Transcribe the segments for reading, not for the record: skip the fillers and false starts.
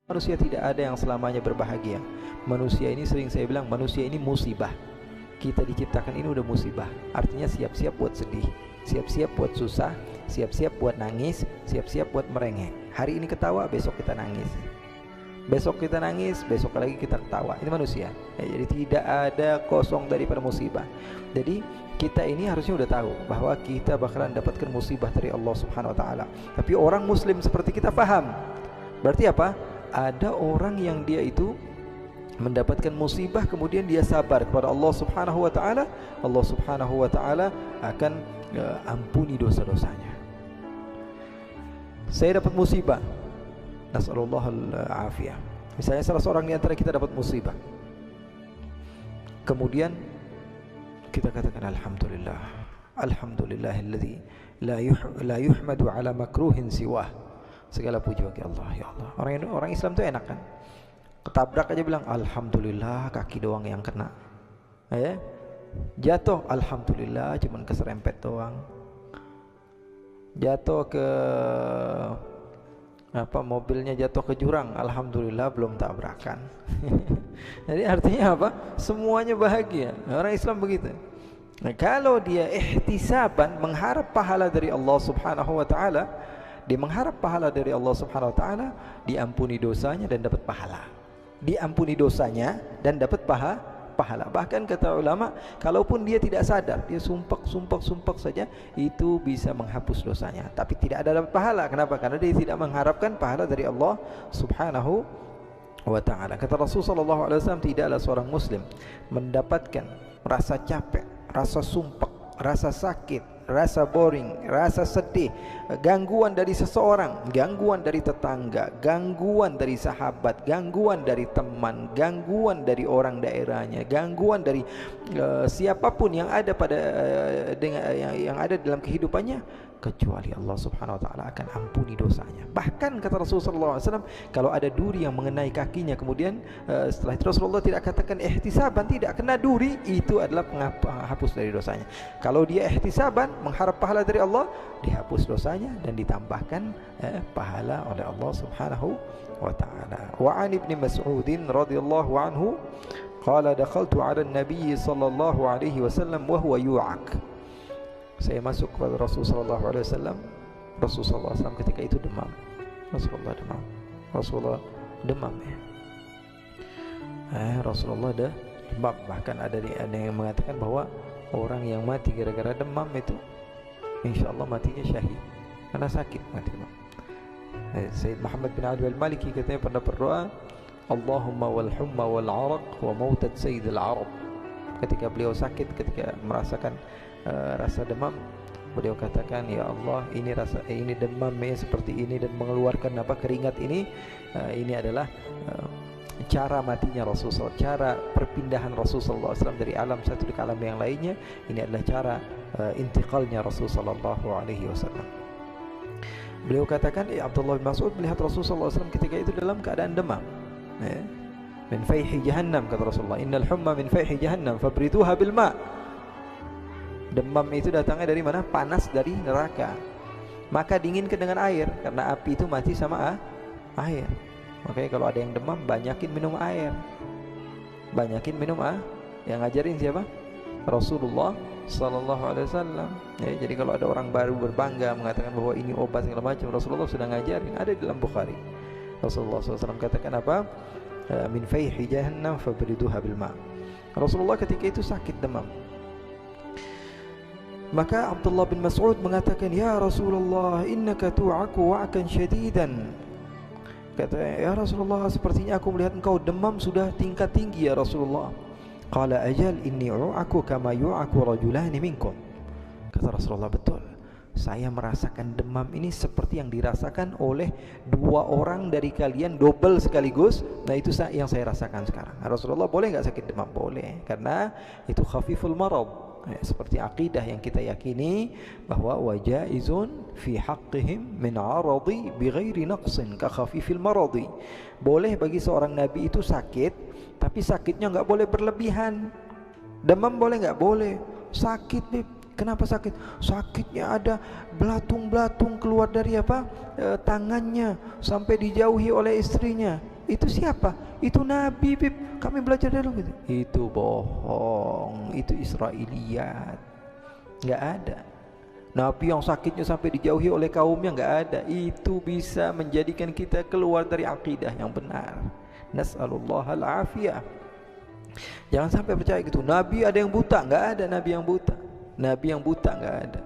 Manusia tidak ada yang selamanya berbahagia. Manusia ini, sering saya bilang, manusia ini musibah. Kita diciptakan ini udah musibah. Artinya siap-siap buat sedih, siap-siap buat susah, siap-siap buat nangis, siap-siap buat merengek. Hari ini ketawa, besok kita nangis. Besok kita nangis, besok lagi kita ketawa. Ini manusia. Jadi tidak ada kosong daripada musibah. Jadi kita ini harusnya udah tahu bahwa kita bakalan dapatkan musibah dari Allah Subhanahu wa taala. Tapi orang muslim seperti kita paham. Berarti apa? Ada orang yang dia itu mendapatkan musibah kemudian dia sabar kepada Allah Subhanahu wa taala, Allah Subhanahu wa taala akan ampuni dosa-dosanya. Saya dapat musibah, nasallallahu al-afiyah. Misalnya salah seorang di antara kita dapat musibah, kemudian kita katakan alhamdulillah, alhamdulillahilladzi la yuhmadu ala makruhin siwah. Segala puji bagi Allah, ya Allah. Orang Islam itu enak kan? Ketabrak aja bilang alhamdulillah, kaki doang yang kena. Ya. Jatuh alhamdulillah, cuman keserempet doang. Jatuh ke mobilnya jatuh ke jurang, alhamdulillah belum tabrakan. Jadi artinya apa? Semuanya bahagia. Orang Islam begitu. Nah, kalau dia ihtisaban, mengharap pahala dari Allah Subhanahu wa taala, dia mengharap pahala dari Allah Subhanahu wa taala, diampuni dosanya dan dapat pahala. Diampuni dosanya dan dapat pahala. Bahkan kata ulama, kalaupun dia tidak sadar, dia sumpek saja, itu bisa menghapus dosanya, tapi tidak ada dapat pahala. Kenapa? Karena dia tidak mengharapkan pahala dari Allah Subhanahu wa taala. Kata Rasulullah sallallahu alaihi wasallam, tidaklah seorang muslim mendapatkan rasa capek, rasa sumpek, rasa sakit, rasa boring, rasa sedih, gangguan dari seseorang, gangguan dari tetangga, gangguan dari sahabat, gangguan dari teman, gangguan dari orang daerahnya, gangguan dari siapapun yang ada pada yang ada dalam kehidupannya, kecuali Allah Subhanahu wa taala akan ampuni dosanya. Bahkan kata Rasulullah SAW, kalau ada duri yang mengenai kakinya, kemudian setelah itu Rasulullah tidak katakan ihtisaban, tidak, kena duri itu adalah penghapus dari dosanya. Kalau dia ihtisaban, mengharap pahala dari Allah, dihapus dosanya dan ditambahkan pahala oleh Allah Subhanahu wa taala. Wa an Ibnu Mas'ud radhiyallahu anhu qala dakhaltu 'ala an-nabiy sallallahu alaihi wasallam wa huwa yu'ak. Saya masuk kepada Rasulullah sallallahu alaihi wasallam. Rasulullah SAW ketika itu demam. Rasulullah demam ya. Rasulullah ada demam. Bahkan ada yang mengatakan bahwa orang yang mati gara-gara demam itu insyaallah matinya syahid, karena sakit mati demam. Sayyid Muhammad bin Ali al-Maliki katanya pernah berdoa, Allahumma wal humma wal araq wa mautat sayyidil arab. Ketika beliau sakit, ketika merasakan rasa demam, beliau katakan, ya Allah, ini demamnya seperti ini dan mengeluarkan keringat ini adalah cara matinya Rasulullah, cara perpindahan Rasulullah SAW dari alam satu ke alam yang lainnya. Ini adalah cara intiqalnya Rasulullah SAW. Beliau katakan, Abdullah bin Mas'ud melihat Rasulullah SAW ketika itu dalam keadaan demam. Min fayhi jahannam, kata Rasulullah, innal humma min fayhi jahannam fabriduha bil ma'. Demam itu datangnya dari mana? Panas dari neraka. Maka dinginkan dengan air, karena api itu mati sama air. Makanya kalau ada yang demam, banyakin minum air. Banyakin minum Yang ngajarin siapa? Rasulullah sallallahu alaihi wasallam. Jadi kalau ada orang baru berbangga mengatakan bahwa ini obat segala macam, Rasulullah sudah ngajarin, ada di dalam Bukhari. Rasulullah SAW katakan apa? Min fayhi jahannam fabriduha bil ma'. Rasulullah ketika itu sakit demam. Maka Abdullah bin Mas'ud mengatakan, ya Rasulullah, innaka tu'aku wa'kan syadidan. Kata, ya Rasulullah, sepertinya aku melihat engkau demam sudah tingkat tinggi ya Rasulullah. Qala ajal inni u'aku kama yu'aku rajulani minkum. Kata Rasulullah, betul, saya merasakan demam ini seperti yang dirasakan oleh dua orang dari kalian, double sekaligus. Nah itu yang saya rasakan sekarang. Rasulullah, boleh enggak sakit demam? Boleh, karena itu khafiful marad. Seperti akidah yang kita yakini bahwa wajaizun fi haqqihim min aradi bighairi naqsin ka khafifil maradi. Boleh bagi seorang nabi itu sakit, tapi sakitnya enggak boleh berlebihan. Demam boleh enggak? Boleh. Sakit nih, kenapa sakit? Sakitnya ada belatung-belatung keluar dari tangannya sampai dijauhi oleh istrinya. Itu siapa? Itu Nabi, Bib. Kami belajar dari gitu. Itu bohong. Itu Israiliyat. Nggak ada. Nabi yang sakitnya sampai dijauhi oleh kaumnya, nggak ada. Itu bisa menjadikan kita keluar dari akidah yang benar. Nas'alullahal afiyah. Jangan sampai percaya gitu. Nabi ada yang buta, nggak ada Nabi yang buta. Nabi yang buta nggak ada.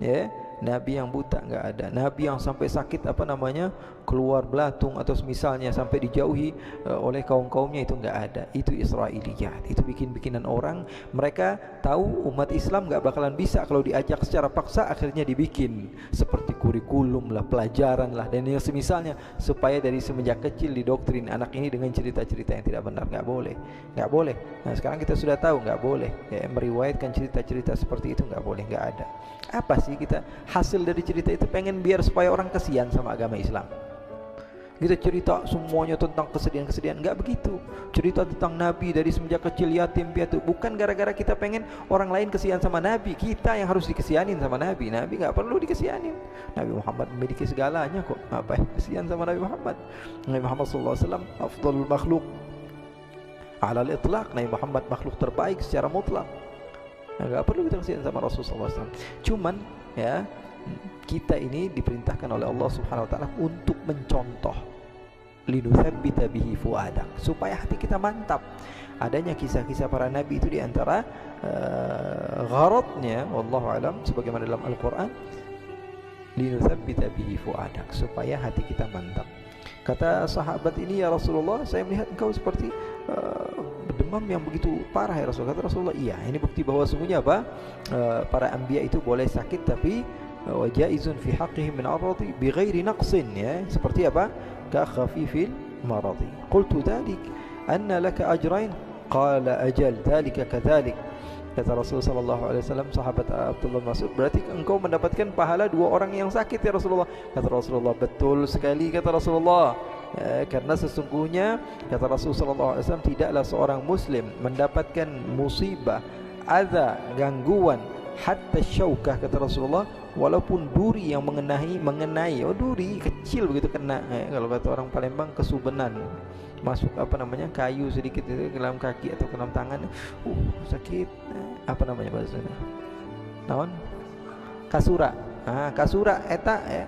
Ya, Nabi yang buta nggak ada. Nabi yang sampai sakit keluar belatung atau misalnya sampai dijauhi oleh kaum-kaumnya, itu nggak ada. Itu Israiliyat. Itu bikin-bikinan orang. Mereka tahu umat Islam nggak bakalan bisa kalau diajak secara paksa, akhirnya dibikin seperti kurikulum lah, pelajaran lah, dan yang semisalnya, supaya dari semenjak kecil didoktrin anak ini dengan cerita-cerita yang tidak benar. Nggak boleh, nggak boleh. Nah sekarang kita sudah tahu nggak boleh ya, meriwayatkan cerita-cerita seperti itu, nggak boleh, nggak ada. Apa sih kita hasil dari cerita itu? Pengen biar supaya orang kasihan sama agama Islam. Kita cerita semuanya tentang kesedihan-kesedihan, enggak begitu. Cerita tentang Nabi dari semenjak kecil yatim piatu, bukan gara-gara kita pengen orang lain kesian sama Nabi. Kita yang harus dikesianin sama Nabi. Nabi enggak perlu dikesianin. Nabi Muhammad memiliki segalanya kok. Apa yang kesian sama Nabi Muhammad? Nabi Muhammad sallallahu alaihi wasallam afdhalul makhluk ala al-itlaq. Nabi Muhammad makhluk terbaik secara mutlak. Enggak perlu kita kesian sama Rasulullah sallallahu alaihi wasallam. Cuman ya, kita ini diperintahkan oleh Allah Subhanahu wa taala untuk mencontoh, linutsabbita bihi fuadak, supaya hati kita mantap. Adanya kisah-kisah para nabi itu diantara gharadnya, wallahu alam, sebagaimana dalam Al-Quran, linutsabbita bihi fuadak, supaya hati kita mantap. Kata sahabat ini, ya Rasulullah, saya melihat engkau seperti demam yang begitu parah ya Rasul. Kata Rasulullah, iya, ini bukti bahwa sungguhnya apa, para anbiya itu boleh sakit, tapi wajaizun fi haqqihim min aradi bighairi naqsin, ya, seperti apa, ka khafifil maradi. Qultu dzalik anna laka ajrain, qala ajal dzalika kadzalik. Kata Rasul sallallahu alaihi wasallam, sahabat Abdullah Mas'ud, berarti engkau mendapatkan pahala dua orang yang sakit ya Rasulullah. Kata Rasulullah, betul sekali kata Rasulullah. Karena sesungguhnya kata Rasul sallallahu alaihi wasallam, tidaklah seorang muslim mendapatkan musibah, adza, gangguan, hatta syaukah, kata Rasulullah, walaupun duri yang mengenai, oh duri kecil begitu kena, kalau kata orang Palembang kesubenan, masuk kayu sedikit itu ke dalam kaki atau ke dalam tangan, sakit, apa namanya bahasanya, naon, kasura, kasura eta ya.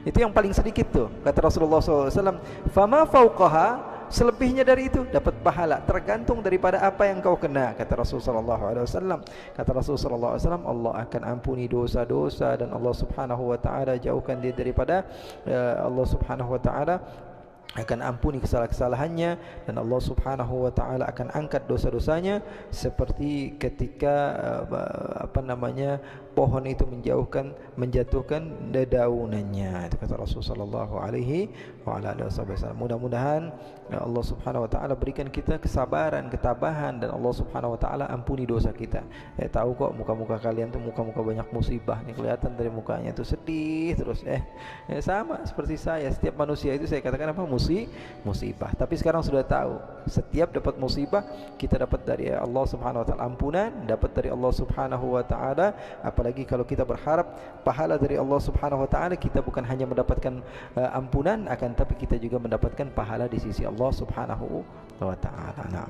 Itu yang paling sedikit tuh, kata Rasulullah SAW. Fama fauqaha, selebihnya dari itu dapat pahala, tergantung daripada apa yang kau kena, kata Rasulullah SAW. Kata Rasulullah SAW, Allah akan ampuni dosa-dosa, dan Allah Subhanahu wa taala jauhkan dia daripada Allah Subhanahu wa taala akan ampuni kesalahan-kesalahannya, dan Allah Subhanahu wa taala akan angkat dosa-dosanya, seperti ketika pohon itu menjatuhkan dedaunannya. Itu kata Rasulullah sallallahu alaihi wasallam. Mudah-mudahan Allah Subhanahu wa taala berikan kita kesabaran, ketabahan, dan Allah Subhanahu wa taala ampuni dosa kita. Tahu kok muka-muka kalian tuh muka-muka banyak musibah nih, kelihatan dari mukanya tuh sedih terus. Sama seperti saya, setiap manusia itu saya katakan apa, musibah. Tapi sekarang sudah tahu, setiap dapat musibah kita dapat dari Allah Subhanahu wa taala ampunan, dapat dari Allah Subhanahu wa taala. Apalagi kalau kita berharap pahala dari Allah Subhanahu wa taala, kita bukan hanya mendapatkan ampunan, akan tapi kita juga mendapatkan pahala di sisi Allah Subhanahu wa taala. Nah.